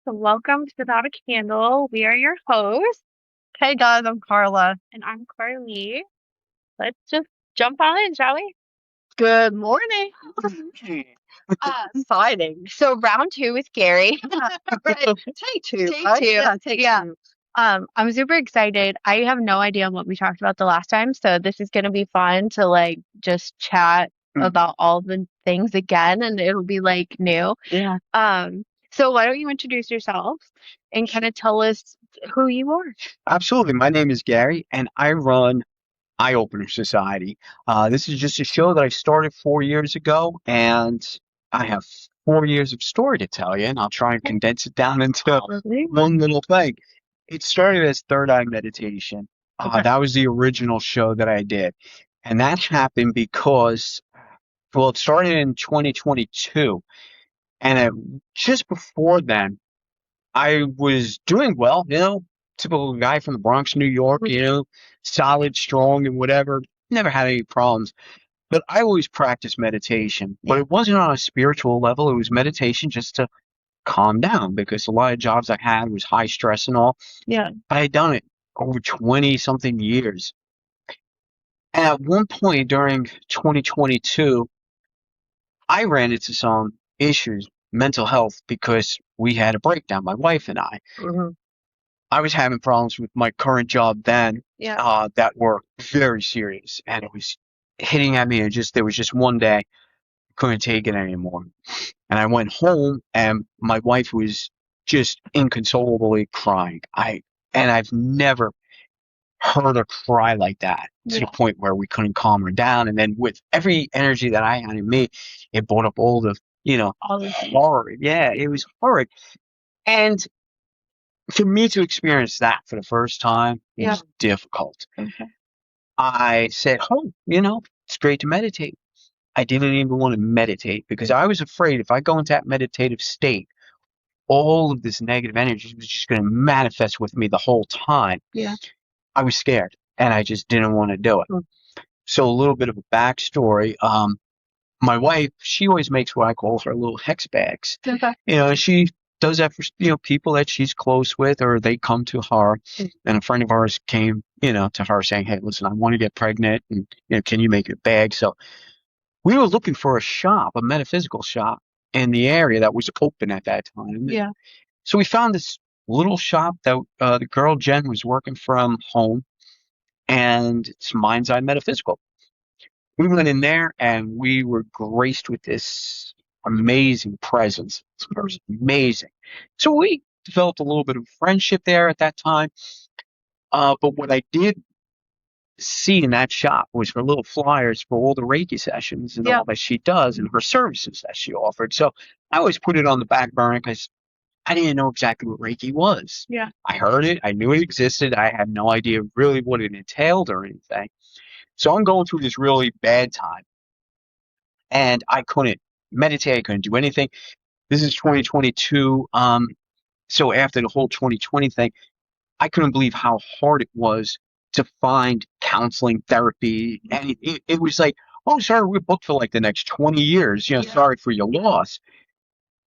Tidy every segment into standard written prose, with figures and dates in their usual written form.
Welcome to Without a Candle. We are your hosts, Hey guys, I'm Carla. and I'm Carly. Let's just jump on in, shall we? Good morning. Exciting. So round two with Gary. Right. Take two, Take right? two. Yeah, take Yeah. two. I'm super excited. I have no idea what we talked about the last time, so this is gonna be fun to just chat Mm. about all the things again, and it'll be new. Yeah, So why don't you introduce yourself and kind of tell us who you are? Absolutely. My name is Gary, and I run Eye Opener Society. This is just a show that I started 4 years ago, and I have 4 years of story to tell you, and I'll try and condense it down into Hallelujah. one little thing. It started as Third Eye Meditation. Okay. That was the original show that I did, and that happened because, well, it started in 2022, and just before then, I was doing well, typical guy from the Bronx, New York, solid, strong, and whatever. Never had any problems. But I always practiced meditation, but it wasn't on a spiritual level. It was meditation just to calm down because a lot of jobs I had was high stress and all. Yeah. I had done it over 20 something years. And at one point during 2022, I ran into some issues, mental health, because we had a breakdown, my wife and I. Hmm. I was having problems with my current job then, Yeah. that were very serious, and it was hitting at me. And there was just one day I couldn't take it anymore, and I went home, and my wife was just inconsolably crying. I've never heard her cry like that to the Yeah. point where we couldn't calm her down. And then with every energy that I had in me, it brought up all the All the things. horror. Yeah, it was horrid. And for me to experience that for the first time Yeah. was difficult. Okay. I said, "Oh, it's great to meditate." I didn't even want to meditate because I was afraid if I go into that meditative state, all of this negative energy was just going to manifest with me the whole time. Yeah. I was scared and I just didn't want to do it. Mm. So a little bit of a backstory. My wife, she always makes what I call her little hex bags. Okay. She does that for, people that she's close with or they come to her. Mm. And a friend of ours came, to her saying, "Hey, listen, I want to get pregnant and, can you make a bag?" So we were looking for a shop, a metaphysical shop in the area that was open at that time. Yeah. So we found this little shop that the girl Jen was working from home, and it's Mind's Eye Metaphysical. We went in there and we were graced with this amazing presence. This person, amazing. So we developed a little bit of friendship there at that time. But what I did see in that shop was her little flyers for all the Reiki sessions and Yeah. all that she does and her services that she offered. So I always put it on the back burner because I didn't know exactly what Reiki was. Yeah. I heard it. I knew it existed. I had no idea really what it entailed or anything. So I'm going through this really bad time and I couldn't meditate. I couldn't do anything. This is 2022. So after the whole 2020 thing, I couldn't believe how hard it was to find counseling, therapy. And it was like, "Oh, sorry, we're booked for like the next 20 years. Yeah. Sorry for your loss."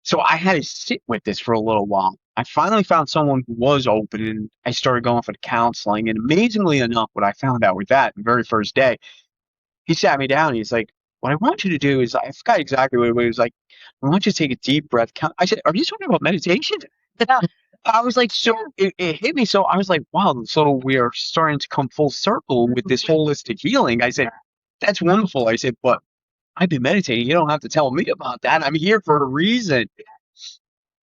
So I had to sit with this for a little while. I finally found someone who was open and I started going for the counseling. And amazingly enough, what I found out with that the very first day, he sat me down and he's like, "What I want you to do is," I forgot exactly what it was. He was like, "I want you to take a deep breath." I said, "Are you talking about meditation?" Yeah. I was like, so it hit me. So I was like, wow, so we are starting to come full circle with this holistic healing. I said, "That's wonderful." I said, "But I've been meditating. You don't have to tell me about that. I'm here for a reason."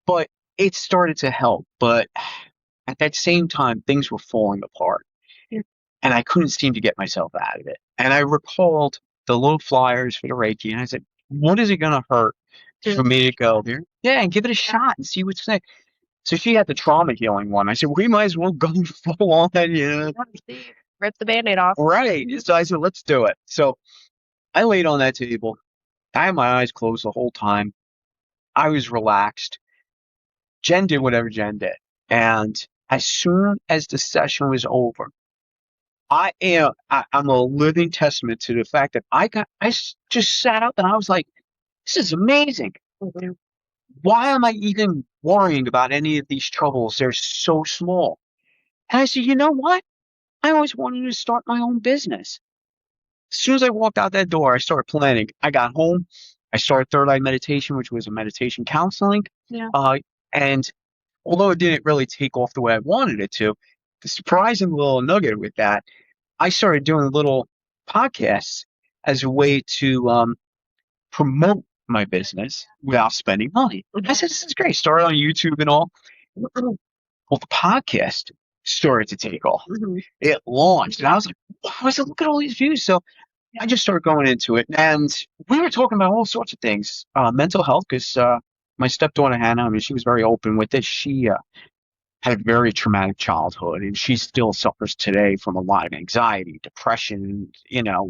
But it started to help. But at that same time, things were falling apart. Yeah. And I couldn't seem to get myself out of it. And I recalled the little flyers for the Reiki. And I said, what is it going to hurt for me to go there? Yeah, and give it a shot and see what's next. So she had the trauma healing one. I said, we might as well go full on, Rip the Band-Aid off. Right. So I said, let's do it. So I laid on that table. I had my eyes closed the whole time. I was relaxed. Jen did whatever Jen did. And as soon as the session was over, I'm a living testament to the fact that just sat up and I was like, this is amazing. Mhm. Why am I even worrying about any of these troubles? They're so small. And I said, you know what? I always wanted to start my own business. As soon as I walked out that door, I started planning. I got home. I started Third Eye Meditation, which was a meditation counseling. Yeah. And although it didn't really take off the way I wanted it to, the surprising little nugget with that, I started doing little podcasts as a way to promote my business without spending money. I said, this is great. Started on YouTube and all. Well, the podcast started to take off. It launched, and I was like, wow, I said, look at all these views. So I just started going into it, and we were talking about all sorts of things, mental health, because my stepdaughter Hannah, I mean, she was very open with this. She had a very traumatic childhood, and she still suffers today from a lot of anxiety, depression,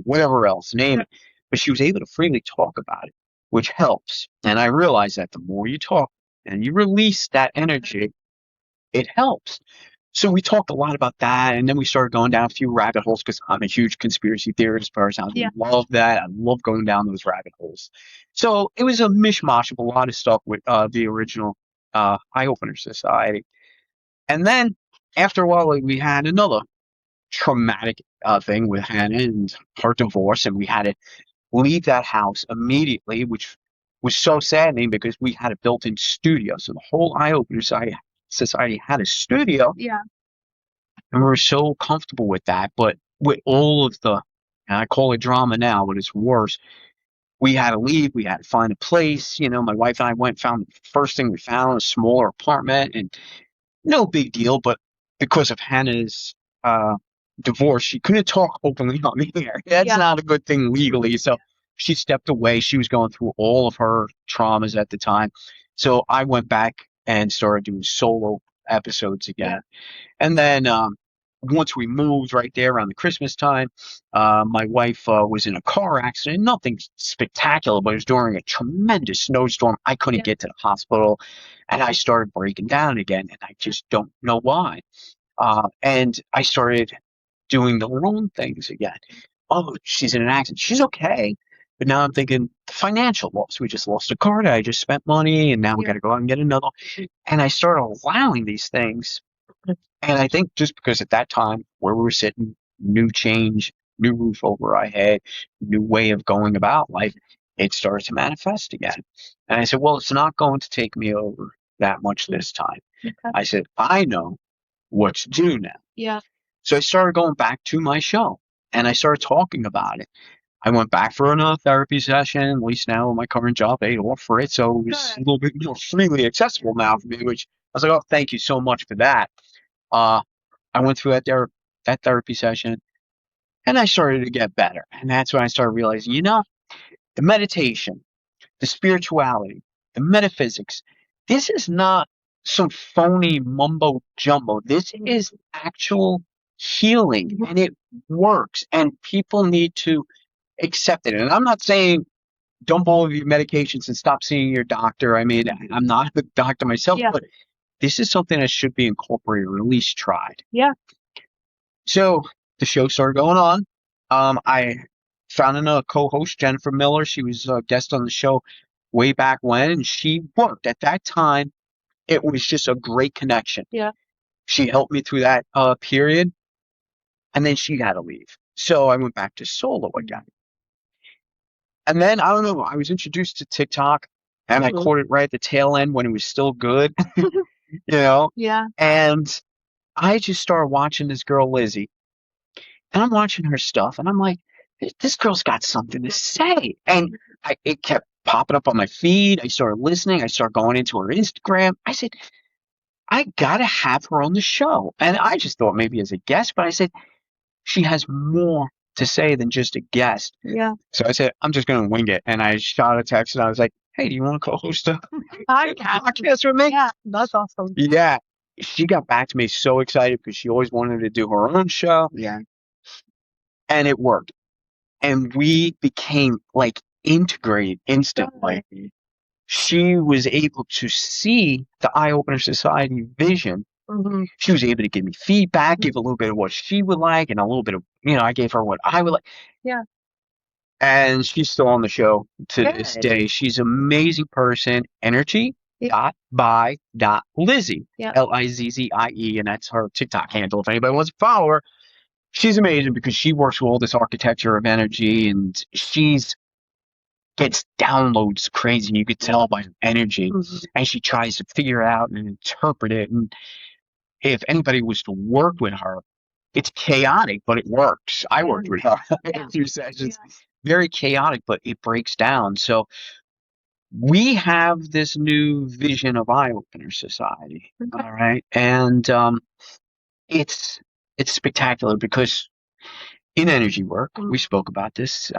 whatever else, name it. But she was able to freely talk about it, which helps. And I realized that the more you talk and you release that energy, it helps. So we talked a lot about that, and then we started going down a few rabbit holes because I'm a huge conspiracy theorist person. I love that. I love going down those rabbit holes. So it was a mishmash of a lot of stuff with the original Eye Opener Society. And then after a while, we had another traumatic thing with Hannah and her divorce, and we had to leave that house immediately, which was so saddening because we had a built-in studio. So the whole Eye Opener Society had a studio. Yeah. And we were so comfortable with that. But with all of the, and I call it drama now, but it's worse, we had to leave. We had to find a place. My wife and I went and found the first thing we found, a smaller apartment, and no big deal. But because of Hannah's divorce, she couldn't talk openly on the air. That's not a good thing legally. So she stepped away. She was going through all of her traumas at the time. So I went back and started doing solo episodes again. And then once we moved right there around the Christmas time, my wife was in a car accident. Nothing spectacular, but it was during a tremendous snowstorm. I couldn't get to the hospital, and I started breaking down again, and I just don't know why. And I started doing the wrong things again. Oh, she's in an accident. She's okay. But now I'm thinking the financial loss. We just lost a car. I just spent money, and now we got to go out and get another. And I started allowing these things. And I think just because at that time where we were sitting, new change, new roof over our head, new way of going about life, it started to manifest again. And I said, well, it's not going to take me over that much this time. I said, I know what to do now. Yeah. So I started going back to my show, and I started talking about it. I went back for another therapy session, at least now in my current job, they offer it. So it was a little bit more freely accessible now for me, which I was like, oh, thank you so much for that. I went through that therapy session, and I started to get better. And that's when I started realizing, the meditation, the spirituality, the metaphysics, this is not some phony mumbo jumbo. This is actual healing, and it works, and people need to accept it. And I'm not saying dump all of your medications and stop seeing your doctor. I mean, I'm not a doctor myself, but this is something that should be incorporated or at least tried. Yeah. So the show started going on. I found another co-host, Jennifer Miller. She was a guest on the show way back when, and she worked. At that time, it was just a great connection. Yeah. She helped me through that period, and then she had to leave. So I went back to solo again. And then, I don't know, I was introduced to TikTok, and I caught it right at the tail end when it was still good, Yeah. And I just started watching this girl, Lizzie, and I'm watching her stuff, and I'm like, this girl's got something to say. And it kept popping up on my feed. I started listening. I started going into her Instagram. I said, I got to have her on the show. And I just thought maybe as a guest, but I said, she has more to say than just a guest. Yeah. So I said, I'm just going to wing it. And I shot a text, and I was like, hey, do you want to co-host a podcast with me? Yeah, that's awesome. Yeah. She got back to me so excited because she always wanted to do her own show. Yeah. And it worked. And we became like integrated instantly. She was able to see the Eye Opener Society vision. Mm-hmm. She was able to give me feedback, give a little bit of what she would like, and a little bit of, I gave her what I would like. Yeah. And she's still on the show to this day. She's an amazing person, energy. dot by dot Lizzie, Yep. Lizzie, and that's her TikTok handle. If anybody wants to follow her, she's amazing because she works with all this architecture of energy, and she's gets downloads crazy. You could tell by her energy, and she tries to figure it out and interpret it. And if anybody was to work with her, it's chaotic, but it works. I worked with her in a few sessions. Very chaotic, but it breaks down. So we have this new vision of Eye Opener Society. Okay. All right. And it's spectacular because in energy work, we spoke about this,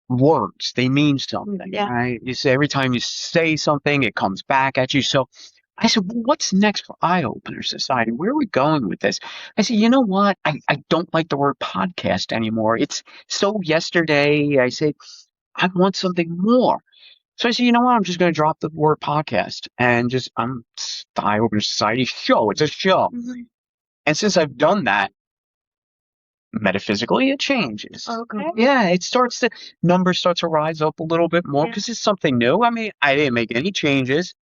words, they mean something, Yeah. right? You say every time you say something, it comes back at you. So I said, well, what's next for Eye Opener Society? Where are we going with this? I said, you know what? I don't like the word podcast anymore. It's so yesterday. I said, I want something more. So I said, you know what? I'm just going to drop the word podcast and just, the Eye Opener Society show. It's a show. And since I've done that, metaphysically, it changes. Okay. Yeah, numbers start to rise up a little bit more because it's something new. I mean, I didn't make any changes,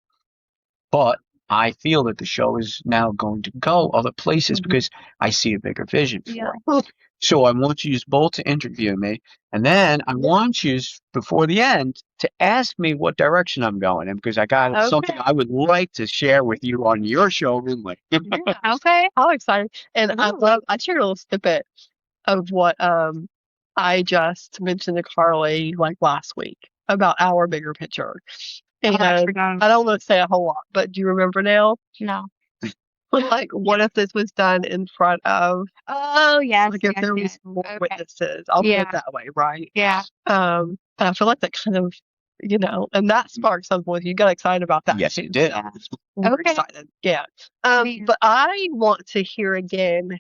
but I feel that the show is now going to go other places because I see a bigger vision for it. So I want you both to interview me, and then I want you before the end to ask me what direction I'm going in because I got something I would like to share with you on your show, really. Okay. How exciting. And I shared a little snippet of what I just mentioned to Carly like last week about our bigger picture. And I don't want to say a whole lot, but do you remember now? No. Like, what if this was done in front of, Oh, yes. like, if there was more witnesses? I'll put it that way, right? Yeah. And I feel like that kind of, and that sparked something with you. You got excited about that. Yes, too. it did. Yeah. We're excited. Yeah. But I want to hear again,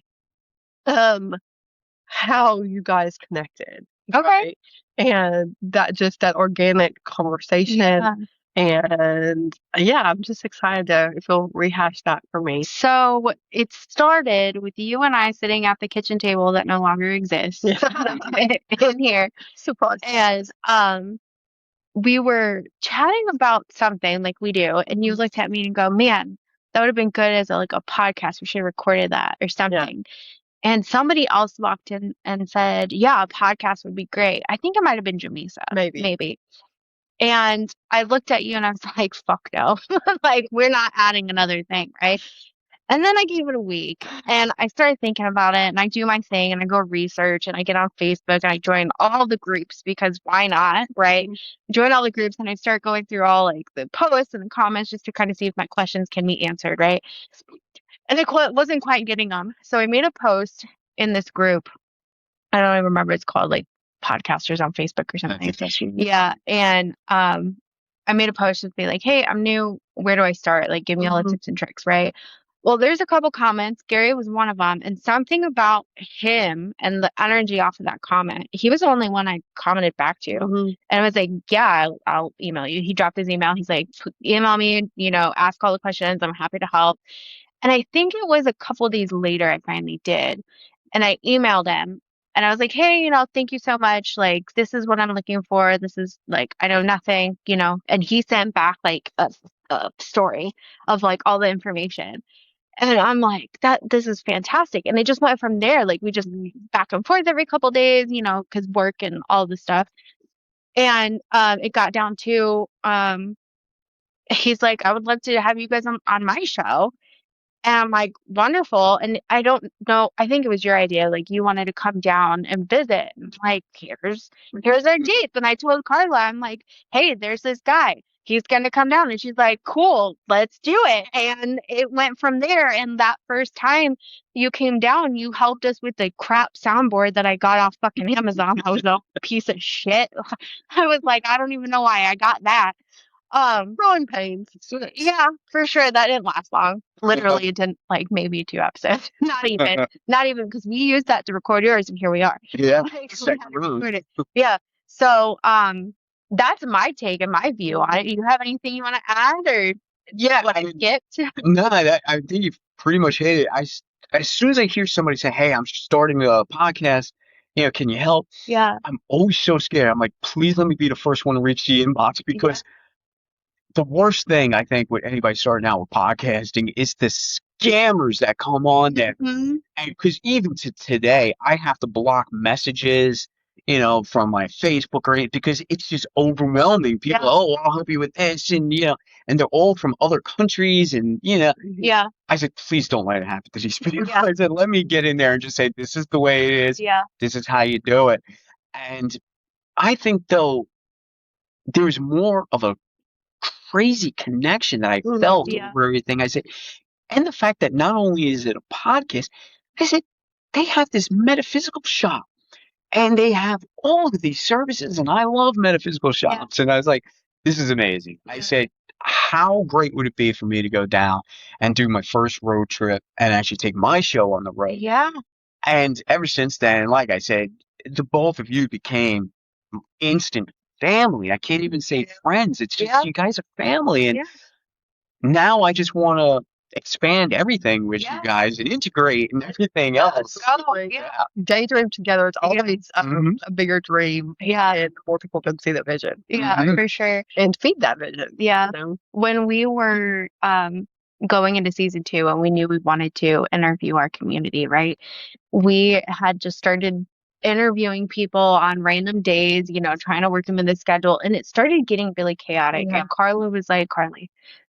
how you guys connected. Okay. Right? And that organic conversation. And I'm just excited if you'll rehash that for me. So it started with you and I sitting at the kitchen table that no longer exists in here. Surprise. And we were chatting about something like we do, and you looked at me and go, man, that would have been good as a podcast. We should have recorded that or something. And somebody else walked in and said, yeah, a podcast would be great. I think it might have been Jamisa. Maybe. And I looked at you and I was like, fuck no. Like, we're not adding another thing, right? And then I gave it a week and I started thinking about it and I do my thing and I go research and I get on Facebook and I join all the groups because why not, right? Join all the groups and I start going through all like the posts and the comments just to kind of see if my questions can be answered, right? And it wasn't quite getting them. So I made a post in this group. I don't even remember what it's called, like podcasters on Facebook or something. Yeah. And I made a post to be like, hey, I'm new. Where do I start? Like, give me all the tips and tricks, right? Well, there's a couple comments. Gary was one of them. And something about him and the energy off of that comment, he was the only one I commented back to. And I was like, yeah, I'll email you. He dropped his email. He's like, email me, ask all the questions. I'm happy to help. And I think it was a couple of days later I finally did. And I emailed him and I was like, hey, thank you so much. Like, this is what I'm looking for. This is like, I know nothing, and he sent back like a story of like all the information. And I'm like, this is fantastic. And it just went from there. Like, we just back and forth every couple of days, because work and all this stuff. And it got down to, he's like, I would love to have you guys on my show. And I'm like, wonderful. And I don't know. I think it was your idea. Like, you wanted to come down and visit. And I'm like, here's our date. And I told Carla, I'm like, hey, there's this guy. He's going to come down. And she's like, cool, let's do it. And it went from there. And that first time you came down, you helped us with the crap soundboard that I got off fucking Amazon. I was a piece of shit. I was like, I don't even know why I got that. Growing pains. Yeah, for sure. That didn't last long. Literally, it didn't like maybe 2 episodes. Not even because we used that to record yours, and here we are. Yeah. Yeah. So, that's my take and my view on it. You have anything you want to add, or what I skipped? No, I think you pretty much hit it. As soon as I hear somebody say, "Hey, I'm starting a podcast," can you help? Yeah. I'm always so scared. I'm like, please let me be the first one to reach the inbox because the worst thing I think with anybody starting out with podcasting is the scammers that come on there. Mhm. And because even to today, I have to block messages, from my Facebook or anything because it's just overwhelming. People, Yeah. oh, I'll help you with this, and and they're all from other countries, and Yeah. I said, please don't let it happen to these people. Yeah. I said, let me get in there and just say, this is the way it is. Yeah. This is how you do it. And I think though there's more of a crazy connection that I felt Yeah. over everything. I said, and the fact that not only is it a podcast, I said, they have this metaphysical shop and they have all of these services. And I love metaphysical shops. And I was like, this is amazing. I said, how great would it be for me to go down and do my first road trip and actually take my show on the road? Yeah. And ever since then, like I said, the both of you became instant family. I can't even say friends. It's just you guys are family. And now I just want to expand everything with you guys and integrate and everything else. Daydream together is always a bigger dream. Yeah. And more people can see that vision. Yeah, for sure. And feed that vision. Yeah. You know? When we were going into season 2 and we knew we wanted to interview our community, right? We had just started interviewing people on random days, trying to work them in the schedule. And it started getting really chaotic. Yeah. And Carla was like, Carly,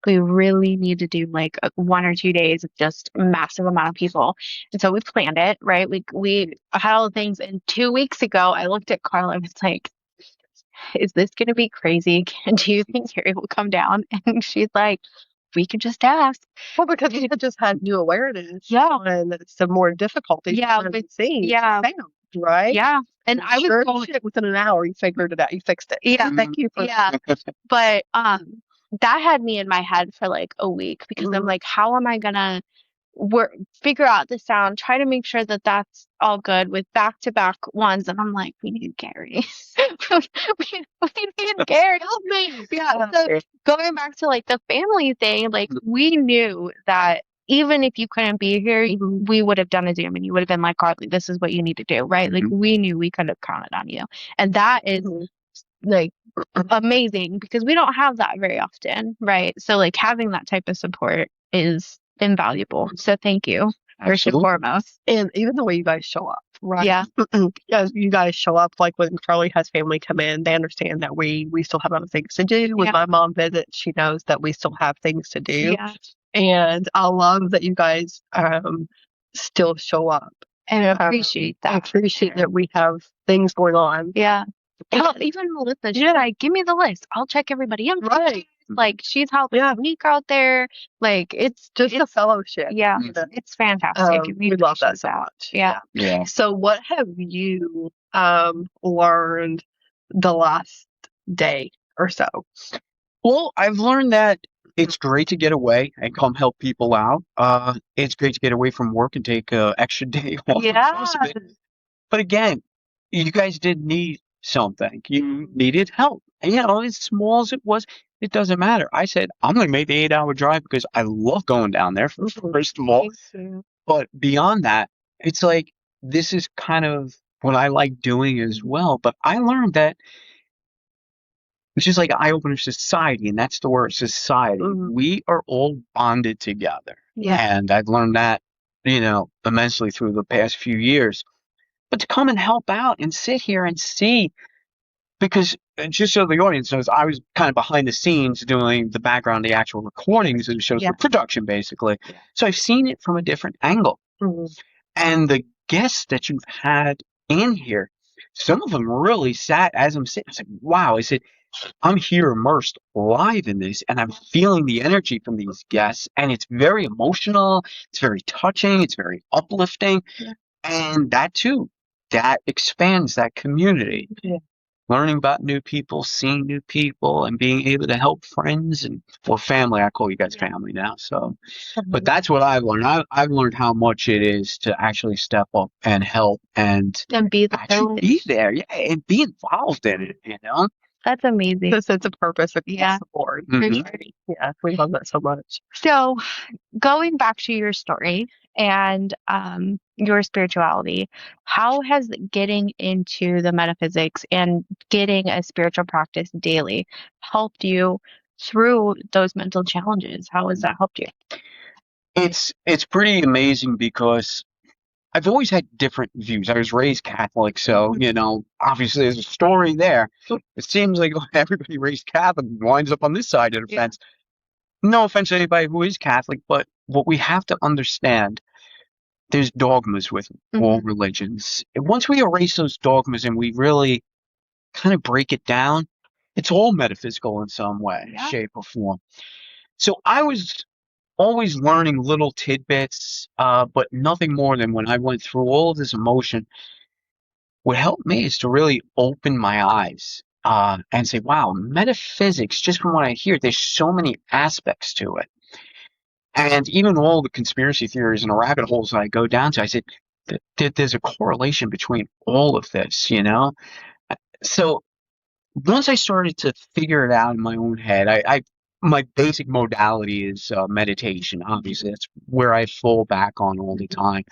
we really need to do like 1 or 2 days of just massive amount of people. And so we planned it, right? We had all the things. And 2 weeks ago, I looked at Carla and was like, is this going to be crazy? Do you think Harry will come down? And she's like, we can just ask. Well, because we had just had new awareness. Yeah. And some more difficulties. Yeah. But see, yeah. found, right? Yeah. And I was going, within an hour, you figured it out. You fixed it. Yeah. Thank you for that. But that had me in my head for like a week because I'm like, how am I gonna figure out the sound, try to make sure that that's all good with back-to-back ones. And I'm like, we need Gary. we need Gary. Help me. Yeah. So going back to like the family thing, like we knew that even if you couldn't be here, we would have done a Zoom and you would have been like, Carly, this is what you need to do, right? Like we knew we could have counted on you. And that is like amazing because we don't have that very often, right? So like having that type of support is invaluable. So thank you, first and foremost. And even the way you guys show up, right? Yeah. You guys show up like when Karlie has family come in, they understand that we still have other things to do. When my mom visits, she knows that we still have things to do. Yeah. And I love that you guys still show up. And I appreciate that. I appreciate that we have things going on. Yeah. Hell, even Melissa, she's like, give me the list. I'll check everybody in. Right. Like, she's helping Nick out there. Like, it's just a fellowship. Yeah. It's fantastic. We love that so much. Yeah. Yeah. So what have you learned the last day or so? Well, I've learned that it's great to get away and come help people out. It's great to get away from work and take an extra day off. Yeah. But again, you guys did need something. You needed help. And as small as it was, it doesn't matter. I said, I'm going to make the 8-hour drive because I love going down there, first of all. But beyond that, it's like, this is kind of what I like doing as well. But I learned that it's just like eye-opener society, and that's the word, society. We are all bonded together. Yeah. And I've learned that, immensely through the past few years. But to come and help out and sit here and see, because just so the audience knows, I was kind of behind the scenes doing the background, the actual recordings of the shows, the production, basically. Yeah. So I've seen it from a different angle. And the guests that you've had in here, some of them really sat as I'm sitting. I was like, wow. I said, I'm here immersed live in this, and I'm feeling the energy from these guests, and it's very emotional. It's very touching. It's very uplifting. Yeah. And that too, that expands that community. Yeah. Learning about new people, seeing new people, and being able to help friends or family. I call you guys family now. So, but that's what I've learned. I've learned how much it is to actually step up and help and be be there, and be involved in it. That's amazing. The sense of purpose across the board. For sure. Yeah, we love that so much. So, going back to your story and your spirituality, how has getting into the metaphysics and getting a spiritual practice daily helped you through those mental challenges? How has that helped you? It's pretty amazing because I've always had different views. I was raised Catholic, so, obviously there's a story there. It seems like everybody raised Catholic winds up on this side of the fence. No offense to anybody who is Catholic, but what we have to understand, there's dogmas with all religions. And once we erase those dogmas and we really kind of break it down, it's all metaphysical in some way, shape, or form. So I was always learning little tidbits, but nothing more than when I went through all of this emotion. What helped me is to really open my eyes and say, wow, metaphysics, just from what I hear, there's so many aspects to it. And even all the conspiracy theories and the rabbit holes that I go down to, I said, there's a correlation between all of this, So once I started to figure it out in my own head, my basic modality is meditation. Obviously, that's where I fall back on all the time.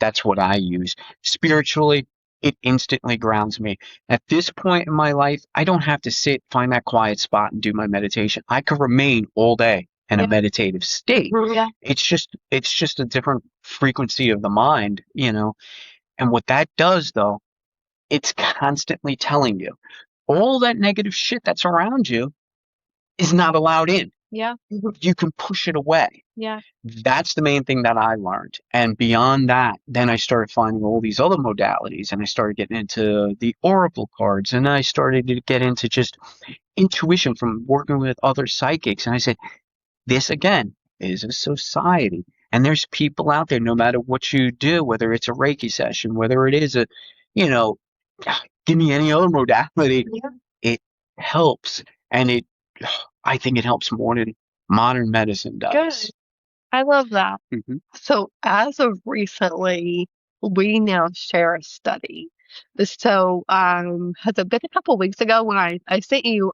That's what I use. Spiritually, it instantly grounds me. At this point in my life, I don't have to find that quiet spot and do my meditation. I could remain all day in a meditative state. Yeah. It's just a different frequency of the mind, And what that does, though, it's constantly telling you all that negative shit that's around you is not allowed in. Yeah. You can push it away. Yeah. That's the main thing that I learned. And beyond that, then I started finding all these other modalities, and I started getting into the oracle cards, and I started to get into just intuition from working with other psychics. And I said, this again is a society. And there's people out there, no matter what you do, whether it's a Reiki session, whether it is give me any other modality, it helps. And I think it helps more than modern medicine does. Good. I love that. So as of recently, we now share a study. So has it been a couple weeks ago when I sent you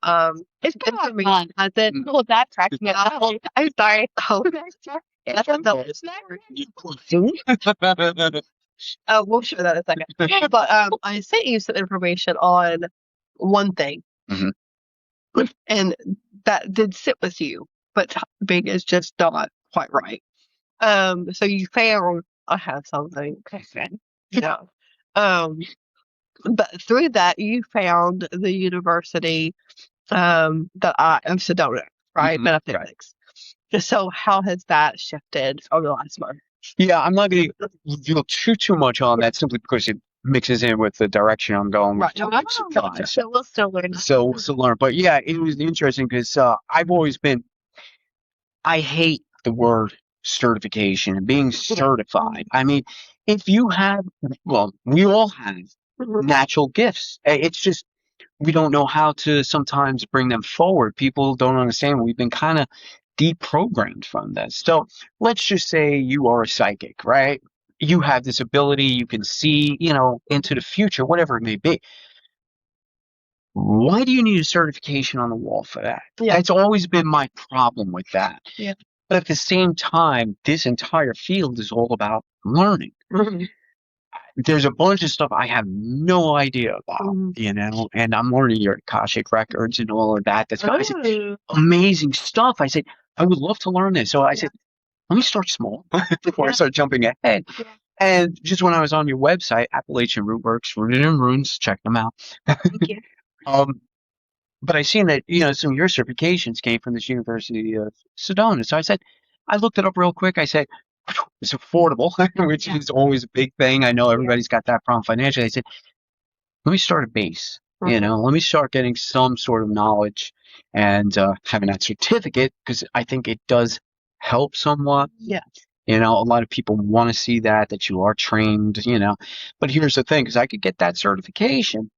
It's been information? has it? Oh, that cracks me up. I'm sorry. Oh, we'll show that in a second. But I sent you some information on one thing, and that did sit with you, but timing is just not quite right. So you found I have something. Yeah. But through that you found the University of Sedona, right? Metaphysics. So how has that shifted over the last month? Yeah, I'm not going to reveal too much on that simply because it mixes in with the direction I'm going. Right. So we'll still learn. So we'll still learn. But yeah, it was interesting because I've always been, I hate the word certification and being certified. I mean, if you have, well, we all have natural gifts. It's just, we don't know how to sometimes bring them forward. People don't understand. We've been kind of deprogrammed from this. So let's just say you are a psychic, right? You have this ability, you can see, into the future, whatever it may be. Why do you need a certification on the wall for that? Yeah. That's always been my problem with that. Yeah. But at the same time, this entire field is all about learning. There's a bunch of stuff I have no idea about, and I'm learning your Akashic Records and all of that. That's amazing stuff. I said, I would love to learn this. So I said, let me start small before I start jumping ahead. Yeah. And just when I was on your website, Appalachian Rootworks, Rooted in Runes, check them out. Thank you. But I seen that, some of your certifications came from this University of Sedona. So I said, I looked it up real quick. I said, it's affordable, which is always a big thing. I know everybody's got that problem financially. I said, let me start a base, let me start getting some sort of knowledge and having that certificate, because I think it does help somewhat. Yeah. A lot of people want to see that you are trained, but here's the thing, because I could get that certification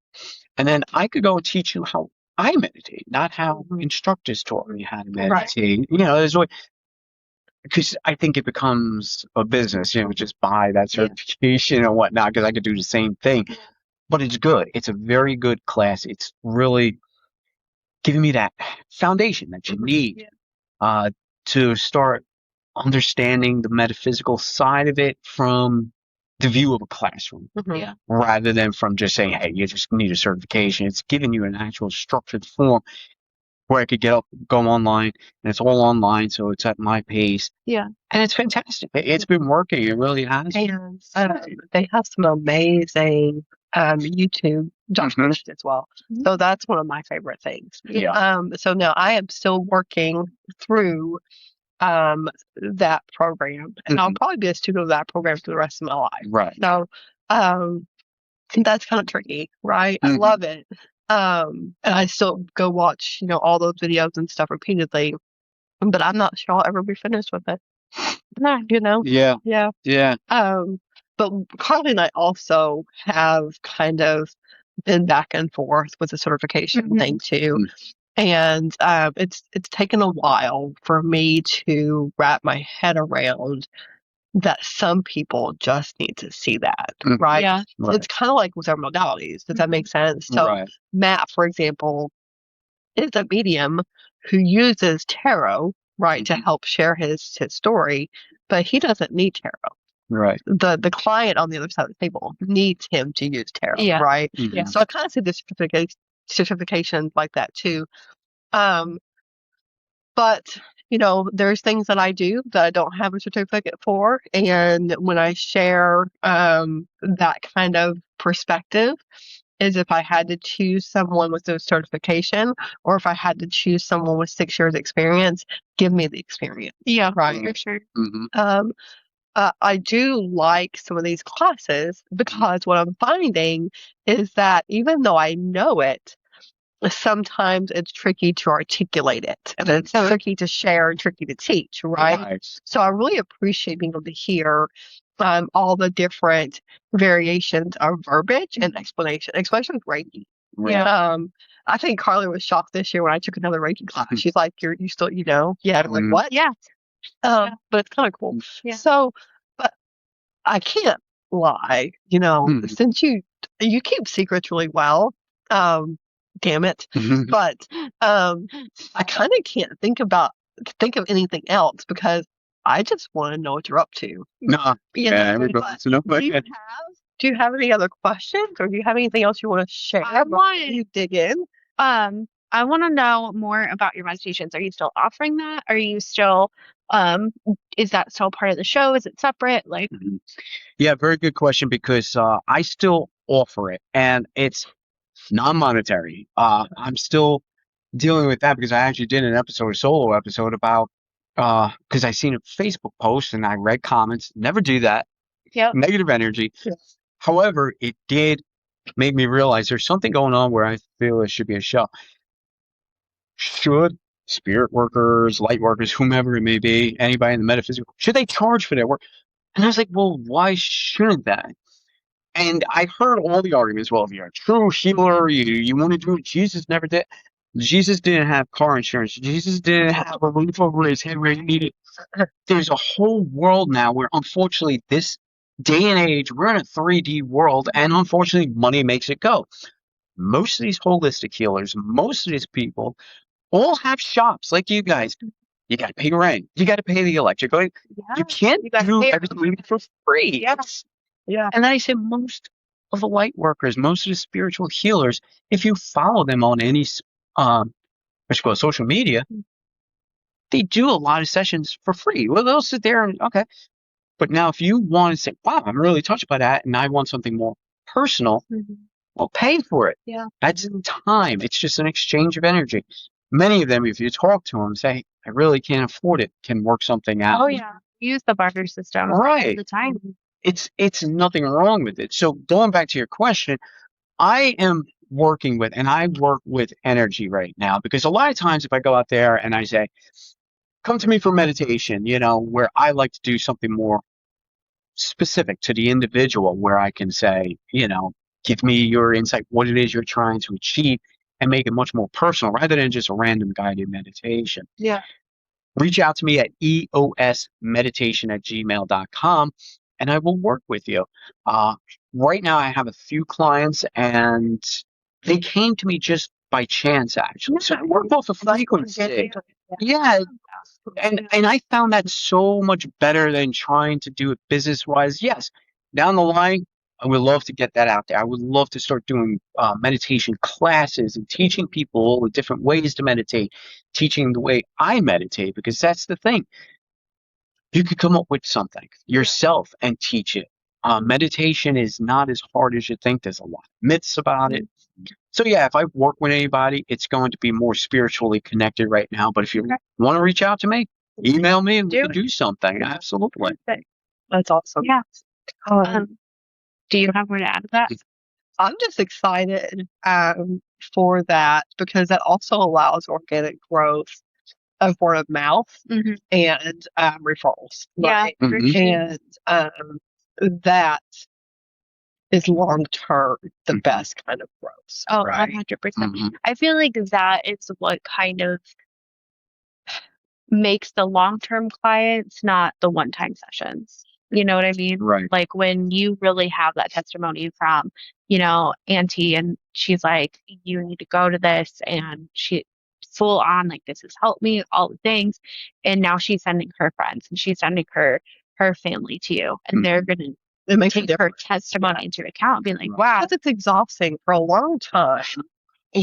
and then I could go and teach you how I meditate, not how instructors taught me how to meditate. Right. There's always, because I think it becomes a business, just buy that certification and whatnot, because I could do the same thing. But it's good. It's a very good class. It's really giving me that foundation that you need to start understanding the metaphysical side of it from the view of a classroom, rather than from just saying, hey, you just need a certification. It's giving you an actual structured form. where I could go online, and it's all online, so it's at my pace. Yeah. And it's fantastic. It's been working. It really has. And they have some amazing YouTube documentaries as well. So that's one of my favorite things. Yeah. So now I am still working through that program, and I'll probably be a student of that program for the rest of my life. Right. So that's kind of tricky, right? I love it. And I still go watch, all those videos and stuff repeatedly, but I'm not sure I'll ever be finished with it. No. Yeah. Yeah. Yeah. But Karlie and I also have kind of been back and forth with the certification thing too. And it's taken a while for me to wrap my head around that some people just need to see that, right? Yeah. Right. It's kind of like with our modalities. Does that make sense? So Matt, for example, is a medium who uses tarot, right, to help share his story, but he doesn't need tarot. Right. The client on the other side of the table needs him to use tarot, right? Yeah. So I kind of see the certification like that too. But there's things that I do that I don't have a certificate for, and when I share that kind of perspective, is if I had to choose someone with a certification, or if I had to choose someone with 6 years experience, give me the experience. Yeah. Right. For sure. I do like some of these classes because what I'm finding is that even though I know it, sometimes it's tricky to articulate it, and it's tricky to share and tricky to teach, right? Nice. So I really appreciate being able to hear all the different variations of verbiage and explanation. Especially with Reiki. Yeah. I think Karlie was shocked this year when I took another Reiki class. She's like, you still, Yeah. I'm like, what? Yeah. But it's kind of cool. Yeah. So, but I can't lie, since you keep secrets really well. Damn it. But I kind of can't think of anything else because I just want to know what you're up to. No. Everybody wants to know. Do you have any other questions, or do you have anything else you want to share before you dig in? I want to know more about your meditations. Are you still offering that? Are you still is that still part of the show? Is it separate? Like Yeah, very good question, because I still offer it, and it's non-monetary. I'm still dealing with that because I actually did a solo episode about because I seen a Facebook post and I read comments. Never do that. Yep. Negative energy. Yes. However, it did make me realize there's something going on where I feel it should be a show. Should spirit workers, light workers, whomever it may be, anybody in the metaphysical, should they charge for their work? And I was like, well, why shouldn't that? And I heard all the arguments. Well, if you're a true healer, you want to do it. Jesus never did. Jesus didn't have car insurance. Jesus didn't have a roof over his head where he needed. There's a whole world now where, unfortunately, this day and age, we're in a 3D world, and unfortunately, money makes it go. Most of these holistic healers, most of these people, all have shops like you guys. You got to pay rent. You got to pay the electric. You can't do everything for free. Yes. Yeah. And then I said, most of the light workers, most of the spiritual healers, if you follow them on any social media, they do a lot of sessions for free. Well, they'll sit there and okay. But now if you want to say, wow, I'm really touched by that, and I want something more personal, well, pay for it. Yeah. That's time. It's just an exchange of energy. Many of them, if you talk to them, say, I really can't afford it, can work something out. Oh yeah. Use the barter system. Right. All the time. It's nothing wrong with it. So going back to your question, I am working with, and I work with energy right now, because a lot of times if I go out there and I say, come to me for meditation, where I like to do something more specific to the individual, where I can say, give me your insight, what it is you're trying to achieve, and make it much more personal rather than just a random guided meditation. Yeah. Reach out to me at eosmeditation@gmail.com, and I will work with you. Right now, I have a few clients, and they came to me just by chance, actually. So I work off a frequency. Yeah. And I found that so much better than trying to do it business-wise. Yes, down the line, I would love to get that out there. I would love to start doing meditation classes and teaching people all the different ways to meditate, teaching the way I meditate, because that's the thing. You could come up with something yourself and teach it. Meditation is not as hard as you think. There's a lot of myths about it. So yeah, if I work with anybody, it's going to be more spiritually connected right now. But if you want to reach out to me, email me and we can do something. Absolutely. That's awesome. Yeah. Do you have more to add to that? I'm just excited for that, because that also allows organic growth of word of mouth and referrals. Right? Yeah, for sure. And that is long term the best kind of growth. Oh, right? 100%. I feel like that is what kind of makes the long-term clients, not the one-time sessions. You know what I mean? Right. Like when you really have that testimony from, you know, Auntie, and she's like, you need to go to this, and she full on like, this has helped me, all the things. And now she's sending her friends and she's sending her family to you, and they're gonna take her testimony into account, being like, wow. Because it's exhausting. For a long time,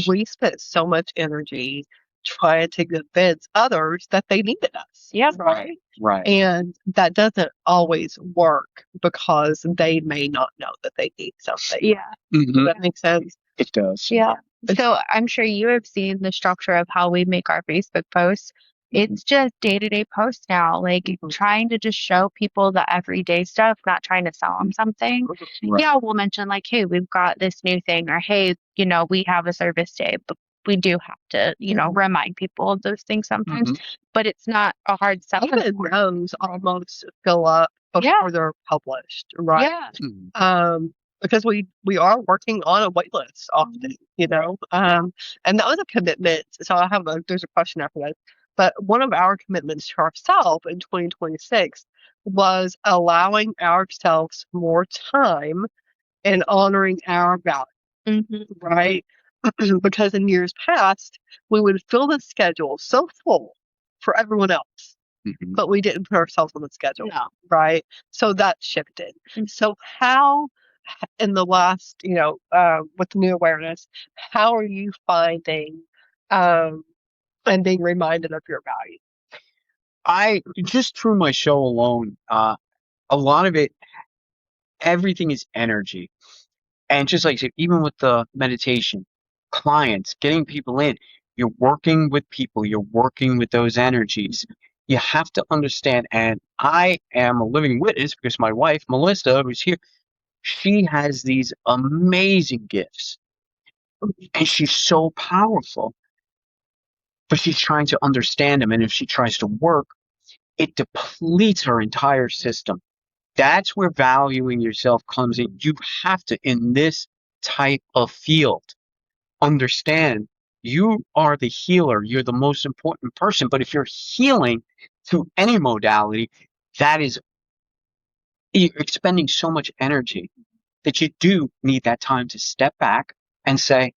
we spent so much energy trying to convince others that they needed us. Yeah. Right. Right. And that doesn't always work, because they may not know that they need something. Yeah. Does that make sense? It does. Yeah. So I'm sure you have seen the structure of how we make our Facebook posts. It's just day-to-day posts now, like trying to just show people the everyday stuff, not trying to sell them something. Right. Yeah, we'll mention like, hey, we've got this new thing, or hey, you know, we have a service day, but we do have to, you know, remind people of those things sometimes. But it's not a hard sell. Even those almost fill up before they're published, right? Yeah. Because we are working on a wait list often, you know, and that was a commitment. So there's a question after that. But one of our commitments to ourselves in 2026 was allowing ourselves more time and honoring our value, right? Because in years past, we would fill the schedule so full for everyone else, but we didn't put ourselves on the schedule, right? So that shifted. So how, in the last, you know, with the new awareness, how are you finding and being reminded of your value? I just through my show alone, a lot of it, everything is energy. And just like I said, even with the meditation, clients, getting people in, you're working with people, you're working with those energies. You have to understand, and I am a living witness because my wife, Melissa, who's here, she has these amazing gifts. And she's so powerful. But she's trying to understand them. And if she tries to work, it depletes her entire system. That's where valuing yourself comes in. You have to, in this type of field, understand you are the healer. You're the most important person. But if you're healing through any modality, that is, you're expending so much energy that you do need that time to step back and say,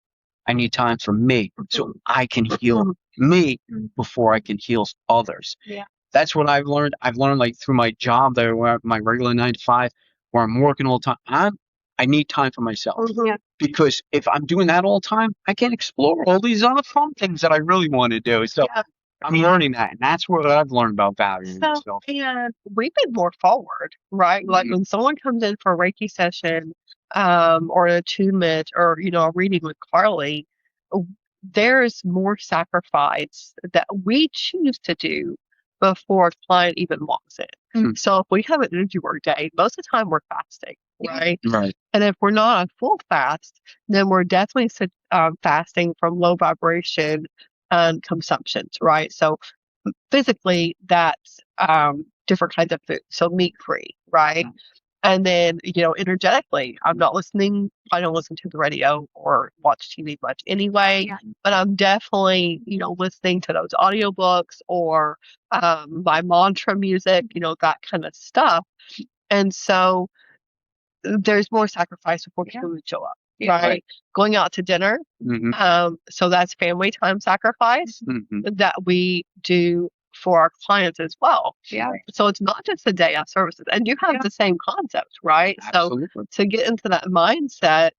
I need time for me so I can heal me before I can heal others. Yeah. That's what I've learned. I've learned like through my job there, where my regular 9 to 5, where I'm working all the time. I need time for myself because if I'm doing that all the time, I can't explore all these other fun things that I really want to do. So I'm learning that, and that's what I've learned about valuing myself. And we've been more forward, right? Like when someone comes in for a Reiki session, or an attunement, or you know, a reading with Karlie, there's more sacrifice that we choose to do before a client even walks in. So if we have an energy work day, most of the time we're fasting, right? Right. And if we're not on full fast, then we're definitely fasting from low vibration consumptions, right? So physically, that's different kinds of food, so meat free, right? And then, you know, energetically, I don't listen to the radio or watch TV much anyway, but I'm definitely, you know, listening to those audiobooks or my mantra music, you know, that kind of stuff. And so there's more sacrifice before people would show up, right? Going out to dinner. So that's family time sacrifice that we do for our clients as well. Yeah. So it's not just the day of services, and you have the same concept, right? Absolutely. So to get into that mindset,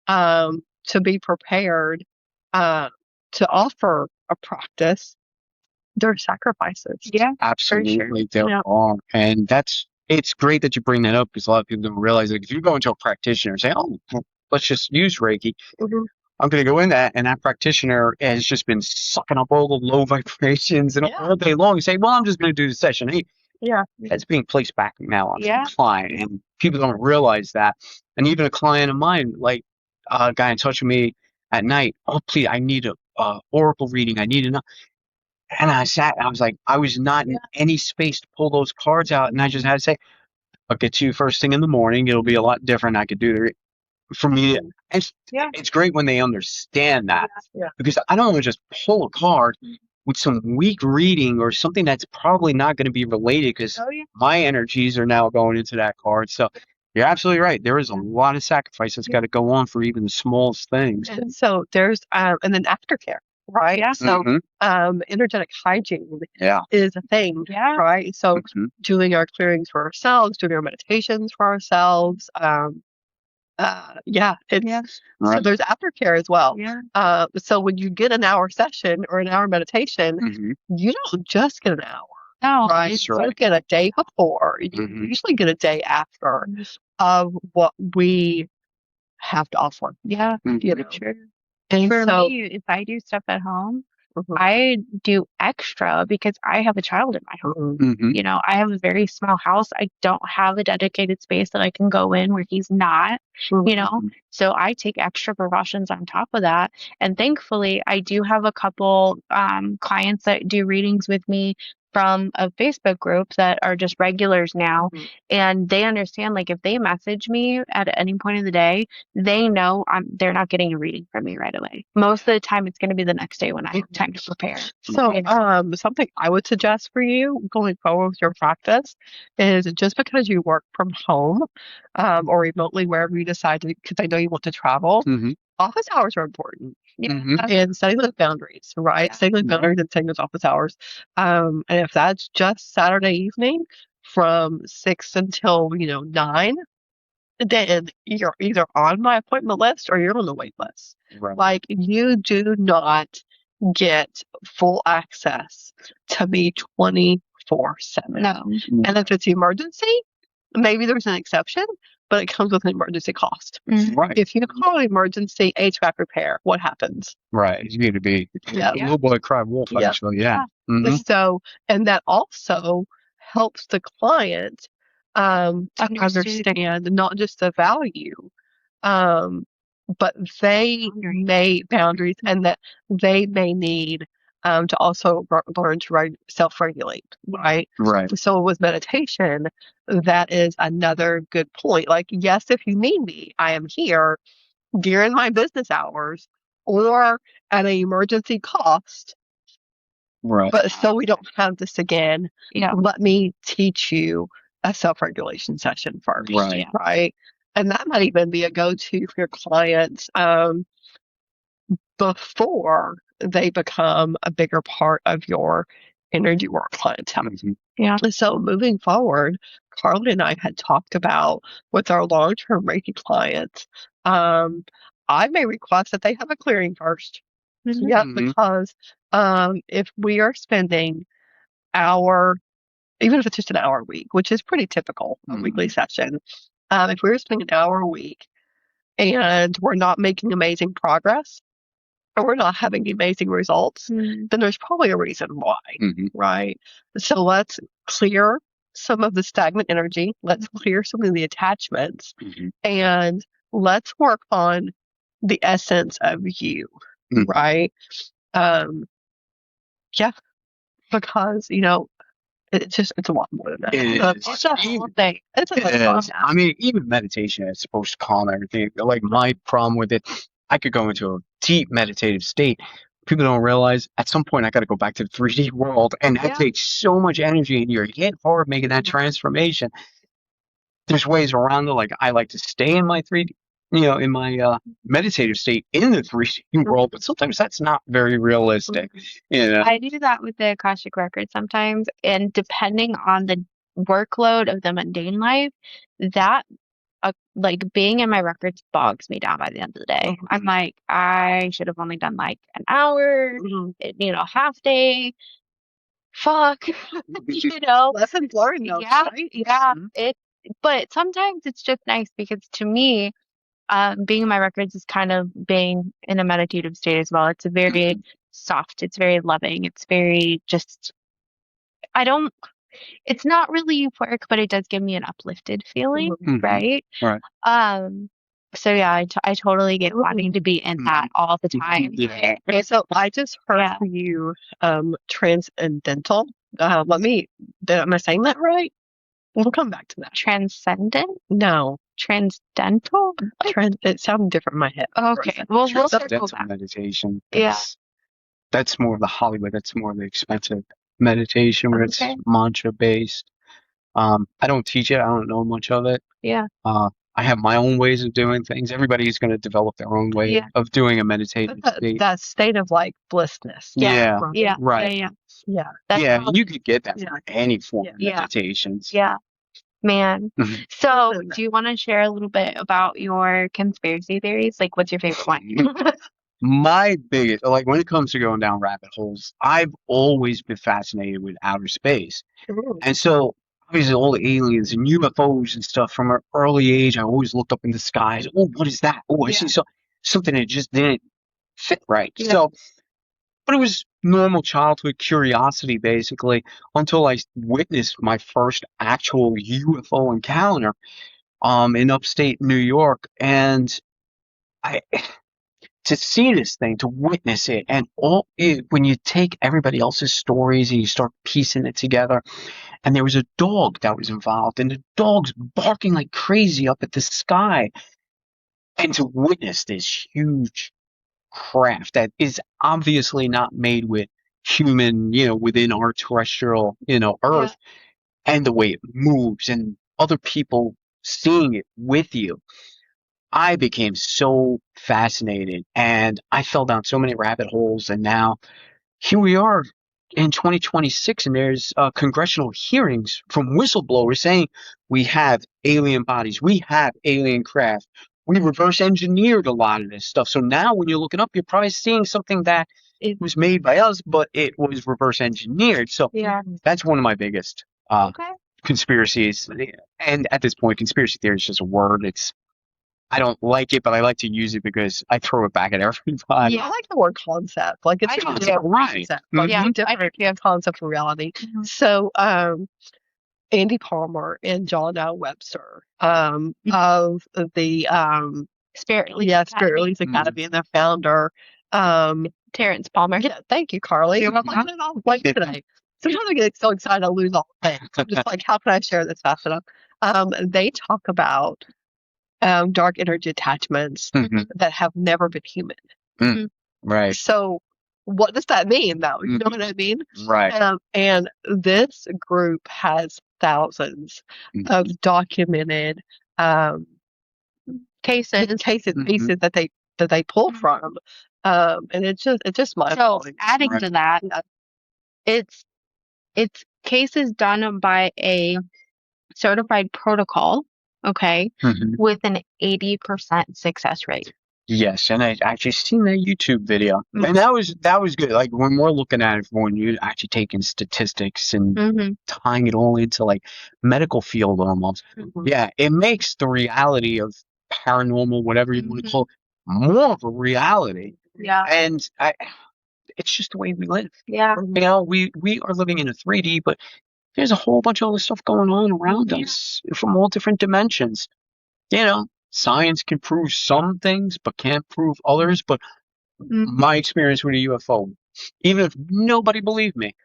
to be prepared, to offer a practice, there are sacrifices. Yeah. Absolutely, there are. And it's great that you bring that up, because a lot of people don't realize, like, if you go into a practitioner and say, oh, let's just use Reiki, I'm going to go in that, and that practitioner has just been sucking up all the low vibrations and all day long, and say, well, I'm just going to do the session. Hey, that's being placed back now on the client, and people don't realize that. And even a client of mine, like a guy in touch with me at night, oh, please, I need a oracle reading. I need enough. And I was like, I was not in any space to pull those cards out, and I just had to say, I'll get to you first thing in the morning. It'll be a lot different. I could do for me. It's great when they understand that, because I don't want to just pull a card with some weak reading or something that's probably not going to be related, because my energies are now going into that card. So you're absolutely right. There is a lot of sacrifice that's got to go on for even the smallest things. And so there's and then aftercare, right? Yeah. So energetic hygiene is a thing, right? So doing our clearings for ourselves, doing our meditations for ourselves. So there's aftercare as well. So when you get an hour session or an hour meditation, you don't just get an hour. No, right? You get a day before. You usually get a day after of what we have to offer. Yeah, You know? true. And For so, me, if I do stuff at home, I do extra because I have a child in my home. You know, I have a very small house. I don't have a dedicated space that I can go in where he's not, you know, so I take extra precautions on top of that. And thankfully, I do have a couple clients that do readings with me from a Facebook group that are just regulars now. And they understand, like, if they message me at any point of the day, they know they're not getting a reading from me right away. Most of the time, it's going to be the next day when I have time to prepare. So, something I would suggest for you going forward with your practice is, just because you work from home or remotely, wherever you decide to, because I know you want to travel, office hours are important. And setting those boundaries, right? Setting those boundaries and setting those office hours. And if that's just Saturday evening from 6 until 9, then you're either on my appointment list or you're on the wait list. Like, you do not get full access to me 24/7. No. And if it's emergency, maybe there's an exception, but it comes with an emergency cost. Right. If you call an emergency HVAC repair, what happens? Right. You need to be little boy cry wolf, actually. So, and that also helps the client understand not just the value, but they may boundaries, and that they may need to also learn to self-regulate, right? So with meditation, that is another good point. Like, yes, if you need me, I am here during my business hours or at an emergency cost. But so we don't have this again, let me teach you a self-regulation session first, right? And that might even be a go-to for your clients before they become a bigger part of your energy work clientele. So moving forward, Karlie and I had talked about, with our long-term Reiki clients, I may request that they have a clearing first. Because if we are spending even if it's just an hour a week, which is pretty typical, a weekly session, if we're spending an hour a week and we're not making amazing progress, or we're not having amazing results, then there's probably a reason why, right? So let's clear some of the stagnant energy. Let's clear some of the attachments, and let's work on the essence of you, right? Because it's a lot more than that. It's a whole thing. It's a I mean, even meditation is supposed to calm everything. Like, my problem with it, I could go into a deep meditative state. People don't realize at some point I got to go back to the 3D world, and that takes so much energy, and you're hit hard making that transformation. There's ways around it. Like, I like to stay in my 3D. in my meditative state in the 3D world, but sometimes that's not very realistic. I do that with the Akashic Records sometimes, and depending on the workload of the mundane life, that like being in my records bogs me down by the end of the day. I'm like, I should have only done like an hour, half day. Fuck, Lessons learned, though. Yeah, Right? yeah. But sometimes it's just nice because to me, being in my records is kind of being in a meditative state as well. It's a very soft, it's very loving, it's very just, it's not really euphoric, but it does give me an uplifted feeling, right? Right. So yeah, I totally get wanting to be in that all the time. Yeah. Okay, so I just heard for you transcendental. Am I saying that right? We'll come back to that. Transcendent? No. Transcendental? It sounded different in my head. Okay. Well, we'll circle Transcendental back. meditation. Yeah. That's more of the Hollywood. That's more of the expensive meditation where it's mantra based. I don't teach it. I don't know much of it. Yeah. I have my own ways of doing things. Everybody's going to develop their own way of doing a meditative state. That state of like blissness. Yeah. Right. Yeah. You could get that from any form of meditations. Yeah. Man. So, do you want to share a little bit about your conspiracy theories? Like, what's your favorite one? My biggest, like when it comes to going down rabbit holes, I've always been fascinated with outer space. And so, obviously, all the aliens and UFOs and stuff from an early age, I always looked up in the skies. Oh, what is that? Oh, I see something that just didn't fit right. So, but it was normal childhood curiosity, basically, until I witnessed my first actual UFO encounter in upstate New York. And to see this thing, to witness it, and when you take everybody else's stories and you start piecing it together, and there was a dog that was involved, and the dog's barking like crazy up at the sky, and to witness this huge craft that is obviously not made with human, within our terrestrial, Earth, and the way it moves, and other people seeing it with you. I became so fascinated and I fell down so many rabbit holes. And now here we are in 2026 and there's congressional hearings from whistleblowers saying we have alien bodies. We have alien craft. We reverse engineered a lot of this stuff. So now when you're looking up, you're probably seeing something that it was made by us, but it was reverse engineered. So that's one of my biggest conspiracies. And at this point, conspiracy theory is just a word. I don't like it, but I like to use it because I throw it back at everybody. Yeah, I like the word concept. Like it's a different concept. Like a different concept of reality. So Andy Palmer and John L. Webster of the Spirit Release Academy and the founder Terrence Palmer. Yeah, thank you, Karlie. I'm like today. Sometimes I get so excited I lose all things. I'm just like, how can I share this fast enough? They talk about dark energy attachments that have never been human. Right. So what does that mean, though? You know what I mean? Right. And this group has thousands of documented cases that they pull from, and it's just mind-blowing. So adding to that, it's cases done by a certified protocol. Okay, with an 80% success rate. Yes, and I actually seen that YouTube video, and that was good. Like when we're looking at it, when you're actually taking statistics and tying it all into like medical field almost, yeah, it makes the reality of paranormal, whatever you want to call it, more of a reality. Yeah, and it's just the way we live. Yeah, we are living in a 3D, but there's a whole bunch of other stuff going on around us from all different dimensions. Science can prove some things, but can't prove others. But my experience with a UFO, even if nobody believed me,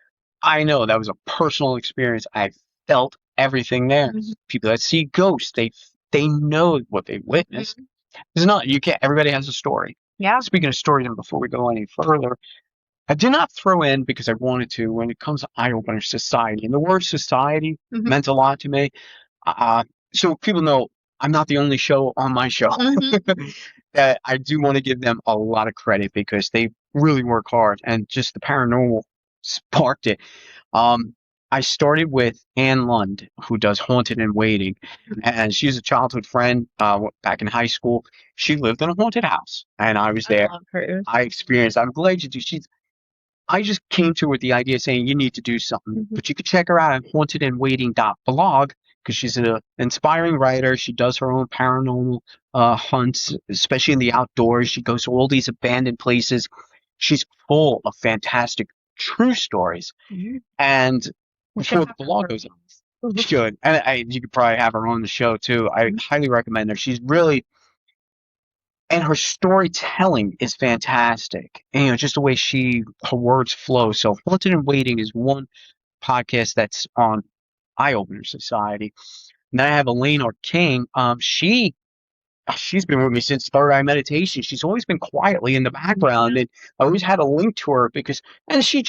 I know that was a personal experience. I felt everything there. People that see ghosts, they know what they witnessed. It's not, everybody has a story. Yeah. Speaking of stories, and before we go any further, I did not throw in, because I wanted to, when it comes to eye-opener society. And the word society meant a lot to me. So people know I'm not the only show on my show. That I do want to give them a lot of credit because they really work hard, and just the paranormal sparked it. Um, I started with Ann Lund, who does Haunted and Waiting, and she's a childhood friend. Back in high school, she lived in a haunted house, and I was there. love her. I experienced. I'm glad you do. I just came to her with the idea saying you need to do something. But you could check her out at hauntedandwaiting.blog because she's an inspiring writer. She does her own paranormal hunts, especially in the outdoors. She goes to all these abandoned places. She's full of fantastic true stories. And before the blog goes on, should. And you could probably have her on the show too. I highly recommend her. She's really, and her storytelling is fantastic. And, just the way her words flow. So Haunted and Waiting is one podcast that's on Eye Opener Society. And then I have Elaine Arcane. She's been with me since Third Eye Meditation. She's always been quietly in the background, and I always had a link to her and she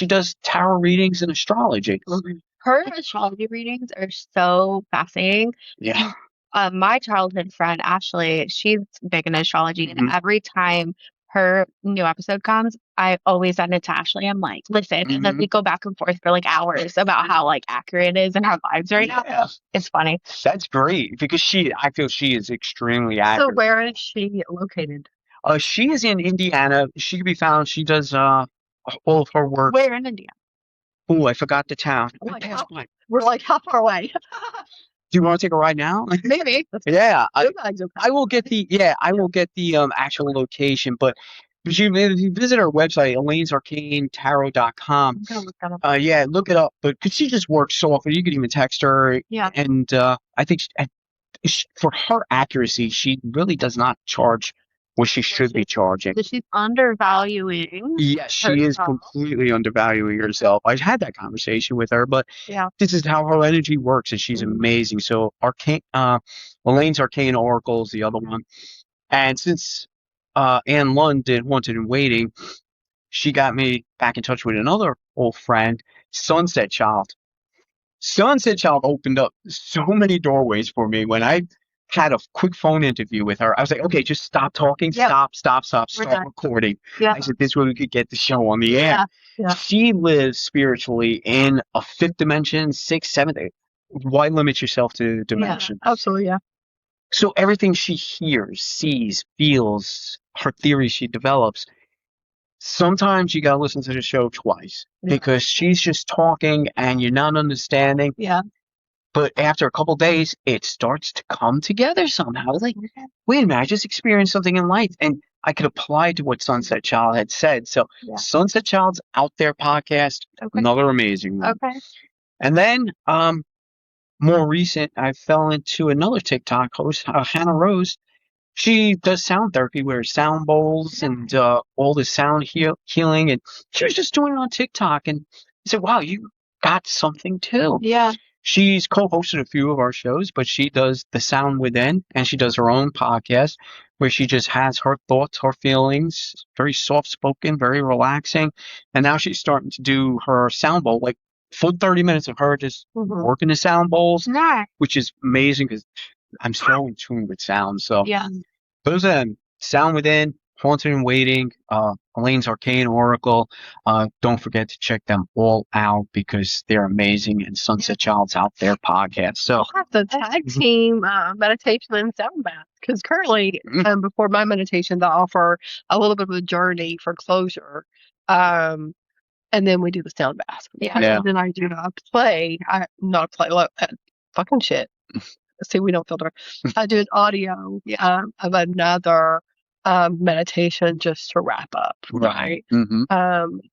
does tarot readings and astrology. Her astrology readings are so fascinating. Yeah. My childhood friend Ashley, she's big in astrology, and every time her new episode comes, I always send it to Ashley. I'm like, listen, and then we go back and forth for like hours about how like accurate it is and her vibes right now. It's funny. That's great because I feel she is extremely accurate. So where is she located? She is in Indiana. She can be found. She does all of her work. Where in India? Oh, I forgot the town. We're like how far away? Do you want to take a ride now? Maybe. Yeah, I will get the actual location, but if you visit our website, elainesarcanetarot.com, look it up. But because she just works so often, you can even text her. Yeah. And I think for her accuracy, she really does not charge what she should be charging. But she's undervaluing. Yes, she is completely undervaluing herself. I had that conversation with her, but this is how her energy works, and she's amazing. So Elaine's Arcane Oracle is the other one. And since Ann Lund did Haunted and Waiting, she got me back in touch with another old friend, Sunset Child. Sunset Child opened up so many doorways for me when I had a quick phone interview with her. I was like, okay, just stop talking, stop recording. I said, this way we could get the show on the air. She lives spiritually in a fifth dimension, sixth, seventh. Why limit yourself to dimension? Absolutely, So everything she hears, sees, feels, her theories she develops, sometimes you gotta listen to the show twice because she's just talking and you're not understanding. But after a couple days, it starts to come together somehow. Like, wait a minute, I just experienced something in life, and I could apply to what Sunset Child had said. So, Sunset Child's Out There podcast, another amazing one. And then, more recent, I fell into another TikTok host, Hannah Rose. She does sound therapy, wears sound bowls and all the sound healing, and she was just doing it on TikTok. And I said, "Wow, you got something too." She's co-hosted a few of our shows, but she does The Sound Within, and she does her own podcast where she just has her thoughts, her feelings, very soft-spoken, very relaxing. And now she's starting to do her sound bowl, like full 30 minutes of her just working the sound bowls, which is amazing because I'm so in tune with sound. So those are them. Sound Within, Haunted and Waiting, Elaine's Arcane Oracle. Don't forget to check them all out because they're amazing. And Sunset Child's Out There podcast. So we'll have the tag team meditation and sound bath because currently, before my meditations, I offer a little bit of a journey for closure. And then we do the sound bath. And then I do fucking shit. See, we don't filter. I do an audio of another meditation just to wrap up. Right.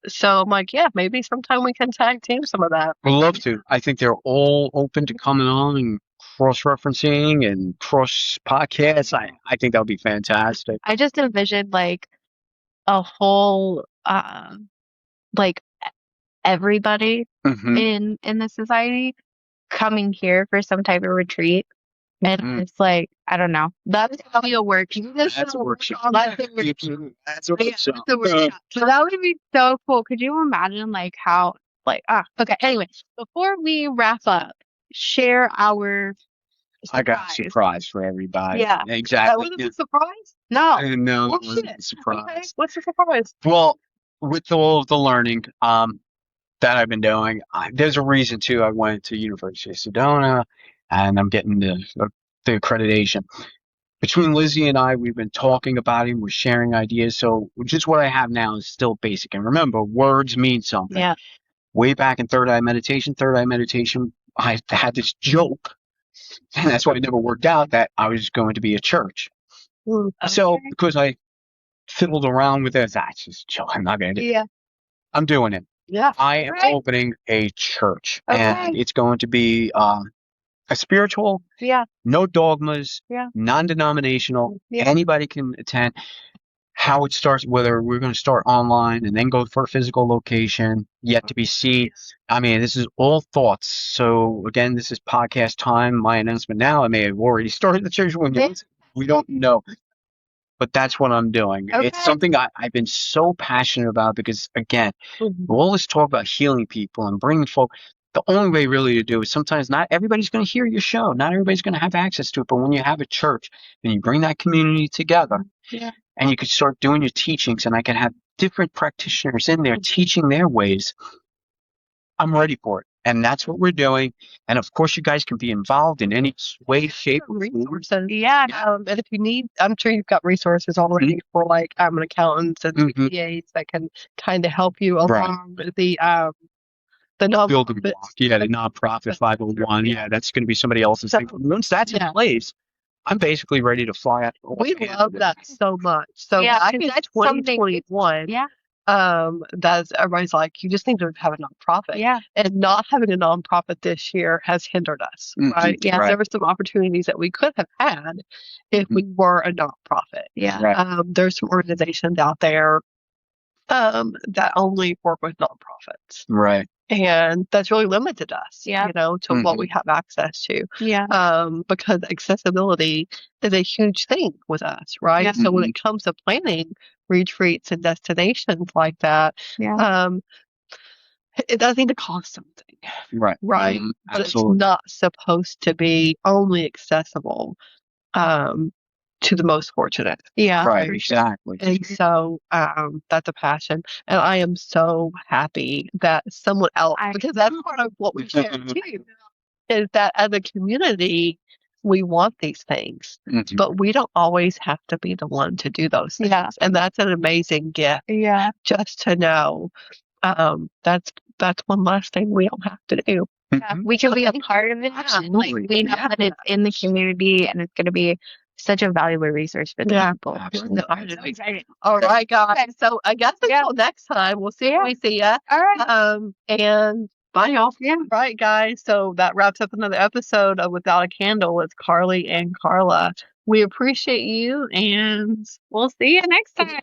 So I'm like, maybe sometime we can tag team some of that. We'd love to. I think they're all open to coming on and cross-referencing and cross-podcasts. I think that would be fantastic. I just envisioned like a whole, like everybody in the society coming here for some type of retreat. And it's like, I don't know. That's how you'll work. That's a workshop. That's a workshop. So that would be so cool. Could you imagine like how, like, okay. Anyway, before we wrap up, share our I got a surprise for everybody. Yeah. Exactly. Was it a surprise? No. I didn't know it Oh, wasn't shit. a surprise. Okay, what's the surprise? Well, with all the learning that I've been doing, there's a reason too. I went to University of Sedona, and I'm getting the accreditation. Between Lizzie and I, we've been talking about it. We're sharing ideas. So just what I have now is still basic. And remember, words mean something. Yeah. Way back in third eye meditation, I had this joke, and that's why it never worked out, that I was going to be a church. So because I fiddled around with it, that's just a joke. I'm not going to do it. Yeah. I'm doing it. Yeah. I am opening a church, and it's going to be a spiritual, no dogmas, non-denominational. Anybody can attend. How it starts, whether we're going to start online and then go for a physical location, yet to be seen. I mean, this is all thoughts. So again, this is podcast time. My announcement now, I may have already started the church when we don't know. But that's what I'm doing. It's something I've been so passionate about because, again, all this talk about healing people and bringing folk, the only way really to do it, sometimes not everybody's going to hear your show. Not everybody's going to have access to it. But when you have a church and you bring that community together, and you could start doing your teachings, and I can have different practitioners in there teaching their ways, I'm ready for it. And that's what we're doing. And of course, you guys can be involved in any way, shape, or form. Resources. Yeah. And if you need, I'm sure you've got resources already for like an accountants and CPAs that can kind of help you along the building block. The nonprofit 501. That's going to be somebody else's thing. Once that's in place, I'm basically ready to fly out. We love that so much. So back in 2021, that's everybody's like, you just need to have a nonprofit. Yeah. And not having a nonprofit this year has hindered us, right? Yeah. There were some opportunities that we could have had if we were a nonprofit. Yeah. There's some organizations out there that only work with nonprofits. Right. And that's really limited us, to what we have access to. Yeah. Because accessibility is a huge thing with us, right? Yeah. So when it comes to planning retreats and destinations like that, it does need to cost something. Right. Right. But absolutely. It's not supposed to be only accessible to the most fortunate. Yeah. Right, exactly. And so that's a passion. And I am so happy that someone else, because that's part of what we share too, is that as a community, we want these things, but we don't always have to be the one to do those things. Yeah. And that's an amazing gift. Yeah. Just to know that's one last thing we don't have to do. Yeah. We can be a part of it. Like, we know that it's in the community and it's going to be such a valuable resource for the people. No, I'm just excited. All right, guys. So I guess until next time, we'll see if we see ya. All right. And bye, y'all. Yeah. Right, guys. So that wraps up another episode of Without a Candle with Karlie and Carla. We appreciate you, and we'll see you next time.